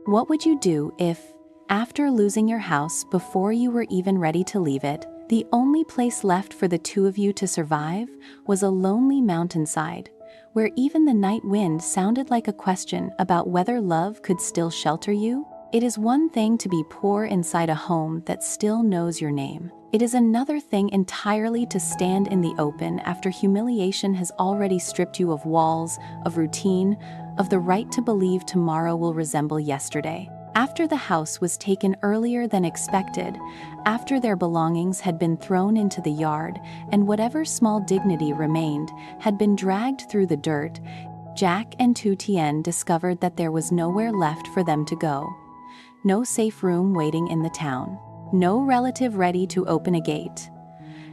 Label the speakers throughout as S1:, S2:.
S1: What would you do if, after losing your house before you were even ready to leave it, the only place left for the two of you to survive was a lonely mountainside, where even the night wind sounded like a question about whether love could still shelter you? It is one thing to be poor inside a home that still knows your name. It is another thing entirely to stand in the open after humiliation has already stripped you of walls, of routine, of the right to believe tomorrow will resemble yesterday. After the house was taken earlier than expected, after their belongings had been thrown into the yard, and whatever small dignity remained had been dragged through the dirt, Jack and Tu Tien discovered that there was nowhere left for them to go. No safe room waiting in the town. No relative ready to open a gate.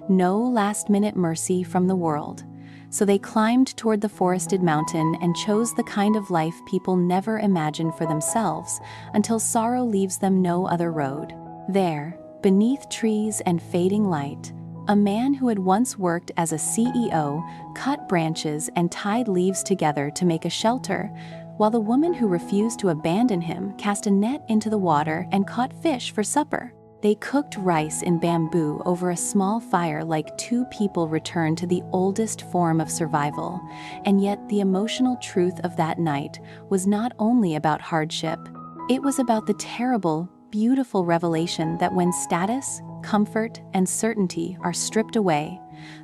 S1: No last-minute mercy from the world. So they climbed toward the forested mountain and chose the kind of life people never imagine for themselves until sorrow leaves them no other road. There, beneath trees and fading light, a man who had once worked as a CEO cut branches and tied leaves together to make a shelter, while the woman who refused to abandon him cast a net into the water and caught fish for supper. They cooked rice in bamboo over a small fire like two people returned to the oldest form of survival, and yet the emotional truth of that night was not only about hardship. It was about the terrible, beautiful revelation that when status, comfort, and certainty are stripped away,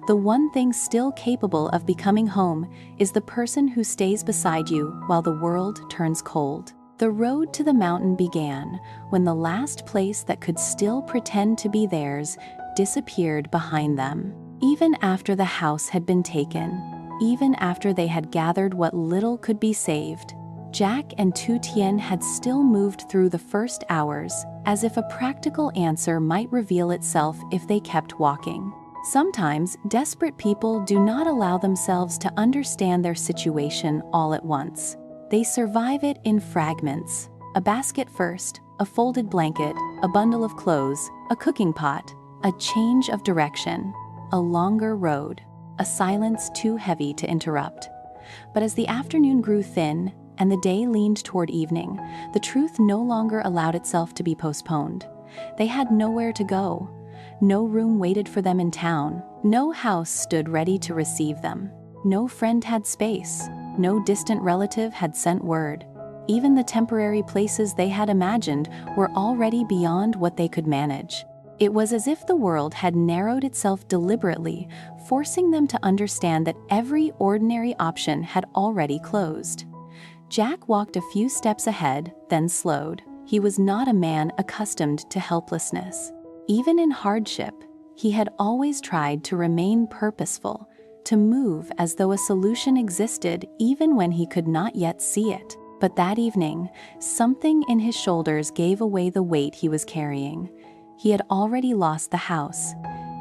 S1: the one thing still capable of becoming home is the person who stays beside you while the world turns cold. The road to the mountain began when the last place that could still pretend to be theirs disappeared behind them. Even after the house had been taken, even after they had gathered what little could be saved, Jack and Tu Tien had still moved through the first hours as if a practical answer might reveal itself if they kept walking. Sometimes, desperate people do not allow themselves to understand their situation all at once. They survive it in fragments. A basket first, a folded blanket, a bundle of clothes, a cooking pot, a change of direction, a longer road, a silence too heavy to interrupt. But as the afternoon grew thin and the day leaned toward evening, the truth no longer allowed itself to be postponed. They had nowhere to go. No room waited for them in town. No house stood ready to receive them. No friend had space. No distant relative had sent word. Even the temporary places they had imagined were already beyond what they could manage. It was as if the world had narrowed itself deliberately, forcing them to understand that every ordinary option had already closed. Jack walked a few steps ahead, then slowed. He was not a man accustomed to helplessness. Even in hardship, he had always tried to remain purposeful, to move as though a solution existed even when he could not yet see it. But that evening, something in his shoulders gave away the weight he was carrying. He had already lost the house.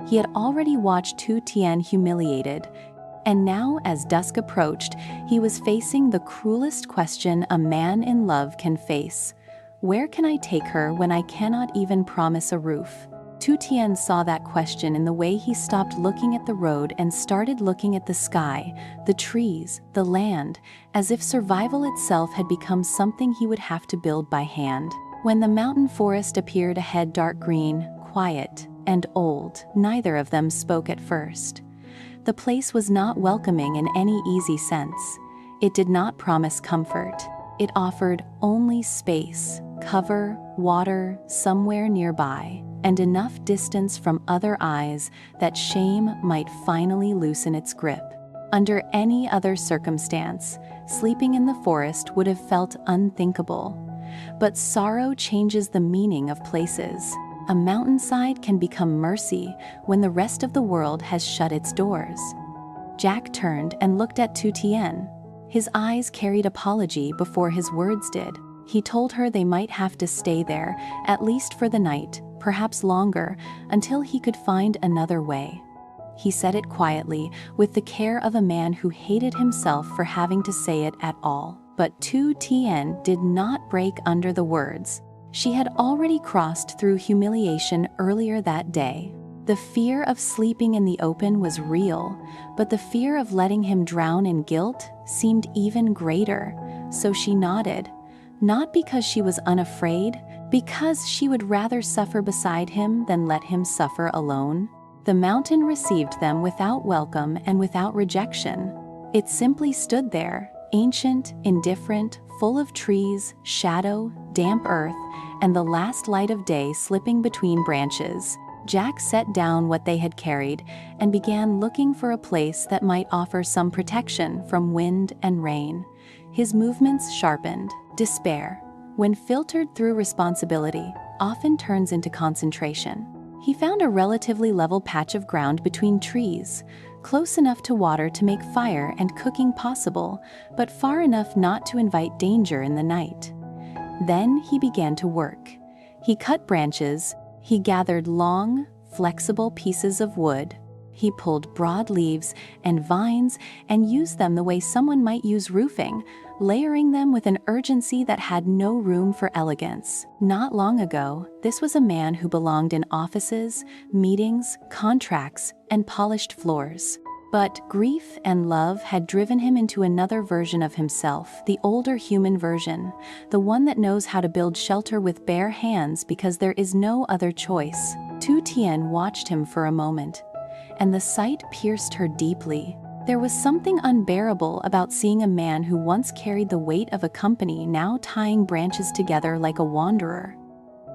S1: He had already watched Tu Tien humiliated. And now, as dusk approached, he was facing the cruelest question a man in love can face. Where can I take her when I cannot even promise a roof? Tu Tien saw that question in the way he stopped looking at the road and started looking at the sky, the trees, the land, as if survival itself had become something he would have to build by hand. When the mountain forest appeared ahead dark green, quiet, and old, neither of them spoke at first. The place was not welcoming in any easy sense. It did not promise comfort. It offered only space, cover, water, somewhere nearby, and enough distance from other eyes that shame might finally loosen its grip. Under any other circumstance, sleeping in the forest would have felt unthinkable. But sorrow changes the meaning of places. A mountainside can become mercy when the rest of the world has shut its doors. Jack turned and looked at Tu Tien. His eyes carried apology before his words did. He told her they might have to stay there, at least for the night, perhaps longer, until he could find another way. He said it quietly, with the care of a man who hated himself for having to say it at all. But Tu Tien did not break under the words. She had already crossed through humiliation earlier that day. The fear of sleeping in the open was real, but the fear of letting him drown in guilt seemed even greater, so she nodded. not because she was unafraid, because she would rather suffer beside him than let him suffer alone. The mountain received them without welcome and without rejection. It simply stood there, ancient, indifferent, full of trees, shadow, damp earth, and the last light of day slipping between branches. Jack set down what they had carried and began looking for a place that might offer some protection from wind and rain. His movements sharpened. Despair, when filtered through responsibility, often turns into concentration. He found a relatively level patch of ground between trees, close enough to water to make fire and cooking possible, but far enough not to invite danger in the night. Then he began to work. He cut branches, he gathered long, flexible pieces of wood, he pulled broad leaves and vines and used them the way someone might use roofing, layering them with an urgency that had no room for elegance. Not long ago, this was a man who belonged in offices, meetings, contracts, and polished floors. But grief and love had driven him into another version of himself, the older human version, the one that knows how to build shelter with bare hands because there is no other choice. Tu Tien watched him for a moment, and the sight pierced her deeply. There was something unbearable about seeing a man who once carried the weight of a company now tying branches together like a wanderer.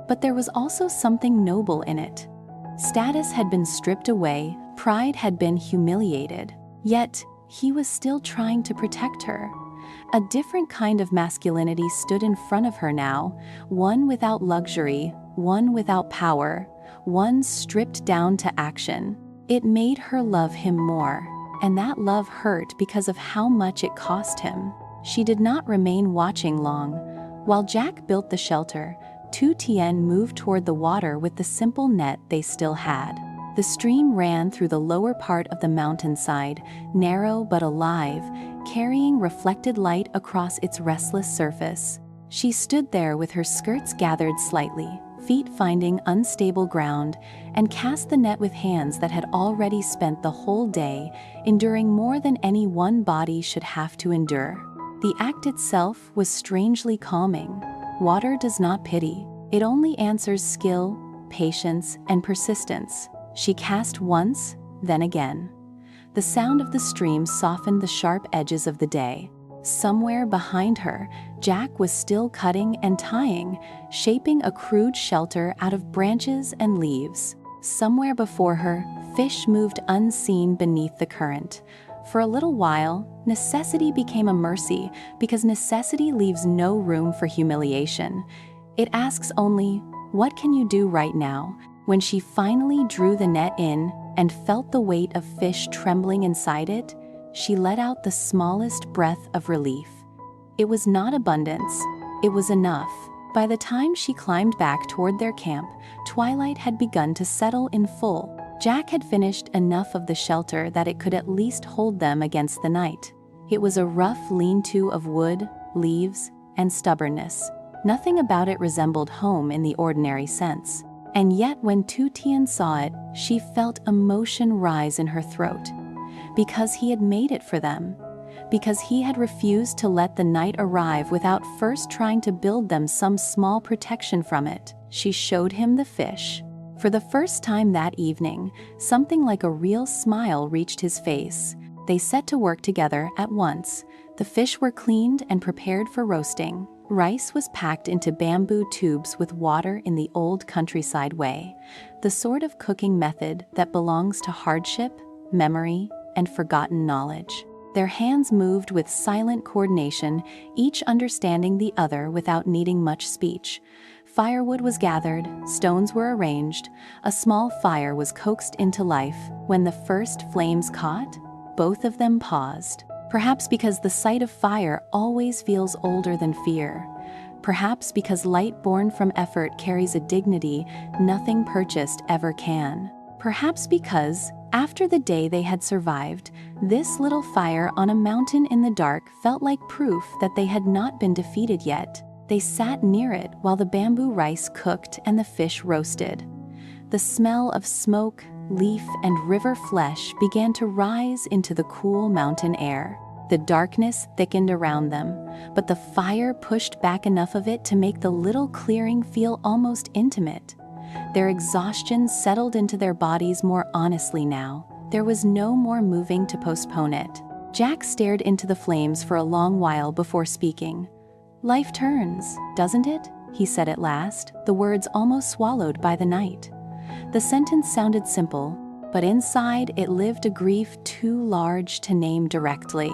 S1: But there was also something noble in it. Status had been stripped away, pride had been humiliated, yet he was still trying to protect her. A different kind of masculinity stood in front of her now, one without luxury, one without power, one stripped down to action. It made her love him more, and that love hurt because of how much it cost him. She did not remain watching long. While Jack built the shelter, Tu Tien moved toward the water with the simple net they still had. The stream ran through the lower part of the mountainside, narrow but alive, carrying reflected light across its restless surface. She stood there with her skirts gathered slightly, feet finding unstable ground, and cast the net with hands that had already spent the whole day, enduring more than any one body should have to endure. The act itself was strangely calming. Water does not pity. It only answers skill, patience, and persistence. She cast once, then again. The sound of the stream softened the sharp edges of the day. Somewhere behind her, Jack was still cutting and tying, shaping a crude shelter out of branches and leaves. Somewhere before her, fish moved unseen beneath the current. For a little while, necessity became a mercy because necessity leaves no room for humiliation. It asks only, "What can you do right now?" When she finally drew the net in and felt the weight of fish trembling inside it, she let out the smallest breath of relief. It was not abundance, it was enough. By the time she climbed back toward their camp, twilight had begun to settle in full. Jack had finished enough of the shelter that it could at least hold them against the night. It was a rough lean-to of wood, leaves, and stubbornness. Nothing about it resembled home in the ordinary sense. And yet when Tu Tien saw it, she felt emotion rise in her throat. Because he had made it for them. Because he had refused to let the night arrive without first trying to build them some small protection from it. She showed him the fish. For the first time that evening, something like a real smile reached his face. They set to work together at once. The fish were cleaned and prepared for roasting. Rice was packed into bamboo tubes with water in the old countryside way, the sort of cooking method that belongs to hardship, memory, and forgotten knowledge. Their hands moved with silent coordination, each understanding the other without needing much speech. Firewood was gathered, stones were arranged, a small fire was coaxed into life. When the first flames caught, both of them paused. Perhaps because the sight of fire always feels older than fear. Perhaps because light born from effort carries a dignity nothing purchased ever can. Perhaps because, after the day they had survived, this little fire on a mountain in the dark felt like proof that they had not been defeated yet. They sat near it while the bamboo rice cooked and the fish roasted. The smell of smoke, leaf, and river flesh began to rise into the cool mountain air. The darkness thickened around them, but the fire pushed back enough of it to make the little clearing feel almost intimate. Their exhaustion settled into their bodies more honestly now. There was no more moving to postpone it. Jack stared into the flames for a long while before speaking. "Life turns, doesn't it?" he said at last, the words almost swallowed by the night. The sentence sounded simple, but inside it lived a grief too large to name directly.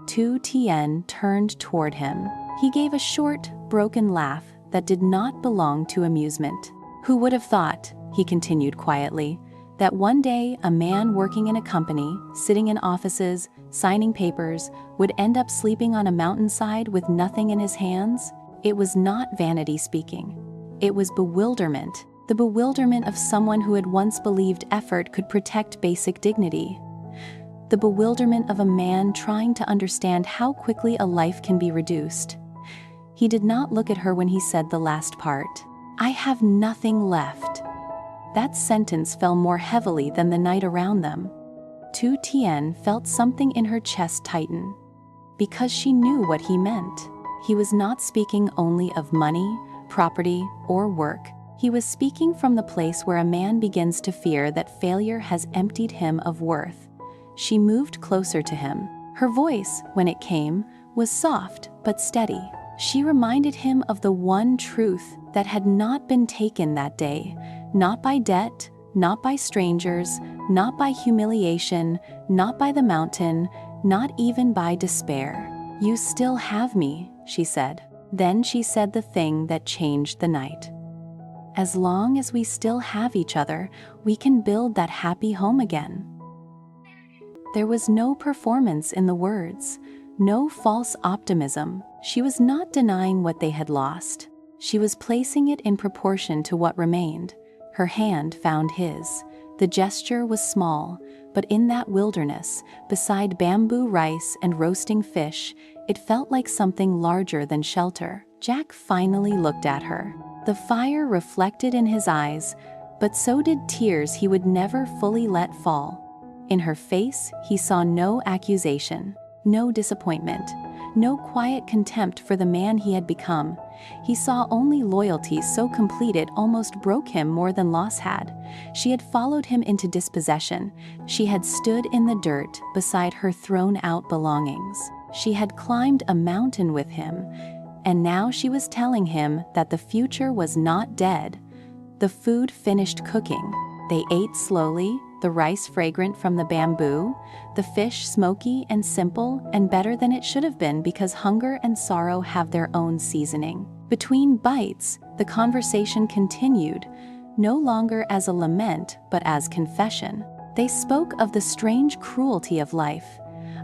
S1: Tu Tien turned toward him. He gave a short, broken laugh that did not belong to amusement. "Who would have thought," he continued quietly, "that one day a man working in a company, sitting in offices, signing papers, would end up sleeping on a mountainside with nothing in his hands?" It was not vanity speaking. It was bewilderment, the bewilderment of someone who had once believed effort could protect basic dignity. The bewilderment of a man trying to understand how quickly a life can be reduced. He did not look at her when he said the last part. "I have nothing left." That sentence fell more heavily than the night around them. Tu Tien felt something in her chest tighten, because she knew what he meant. He was not speaking only of money, property, or work. He was speaking from the place where a man begins to fear that failure has emptied him of worth. She moved closer to him. Her voice, when it came, was soft but steady. She reminded him of the one truth that had not been taken that day, not by debt, not by strangers, not by humiliation, not by the mountain, not even by despair. "You still have me," she said. Then she said the thing that changed the night. "As long as we still have each other, we can build that happy home again." There was no performance in the words, no false optimism. She was not denying what they had lost. She was placing it in proportion to what remained. Her hand found his. The gesture was small, but in that wilderness, beside bamboo rice and roasting fish, it felt like something larger than shelter. Jack finally looked at her. The fire reflected in his eyes, but so did tears he would never fully let fall. In her face, he saw no accusation, no disappointment, no quiet contempt for the man he had become. He saw only loyalty so complete it almost broke him more than loss had. She had followed him into dispossession. She had stood in the dirt beside her thrown-out belongings. She had climbed a mountain with him, and now she was telling him that the future was not dead. The food finished cooking. They ate slowly, the rice fragrant from the bamboo, the fish smoky and simple and better than it should have been because hunger and sorrow have their own seasoning. Between bites, the conversation continued, no longer as a lament but as confession. They spoke of the strange cruelty of life,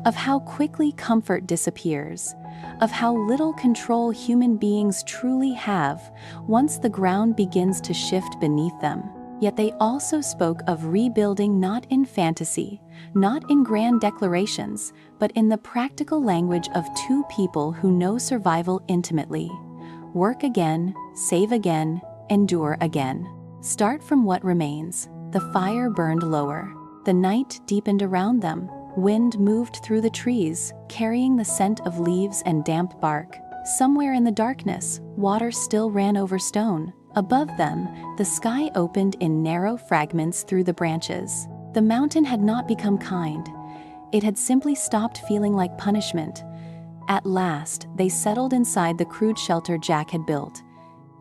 S1: of how quickly comfort disappears, of how little control human beings truly have once the ground begins to shift beneath them. Yet they also spoke of rebuilding not in fantasy, not in grand declarations, but in the practical language of two people who know survival intimately. Work again, save again, endure again. Start from what remains. The fire burned lower. The night deepened around them. Wind moved through the trees, carrying the scent of leaves and damp bark. Somewhere in the darkness, water still ran over stone. Above them, the sky opened in narrow fragments through the branches. The mountain had not become kind. It had simply stopped feeling like punishment. At last, they settled inside the crude shelter Jack had built.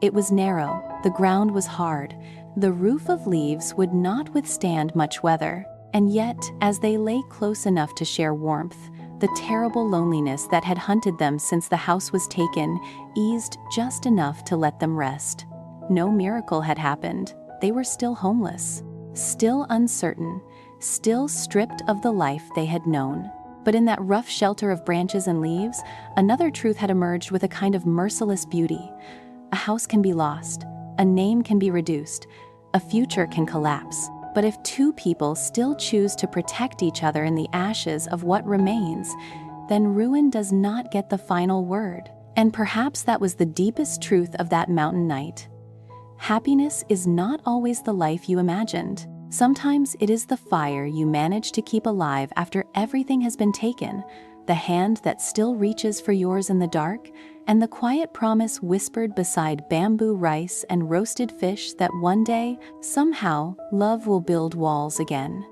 S1: It was narrow, the ground was hard, the roof of leaves would not withstand much weather. And yet, as they lay close enough to share warmth, the terrible loneliness that had hunted them since the house was taken eased just enough to let them rest. No miracle had happened. They were still homeless, still uncertain, still stripped of the life they had known. But in that rough shelter of branches and leaves, another truth had emerged with a kind of merciless beauty. A house can be lost, a name can be reduced, a future can collapse. But if two people still choose to protect each other in the ashes of what remains, then ruin does not get the final word. And perhaps that was the deepest truth of that mountain night. Happiness is not always the life you imagined. Sometimes it is the fire you manage to keep alive after everything has been taken, the hand that still reaches for yours in the dark, and the quiet promise whispered beside bamboo rice and roasted fish that one day, somehow, love will build walls again.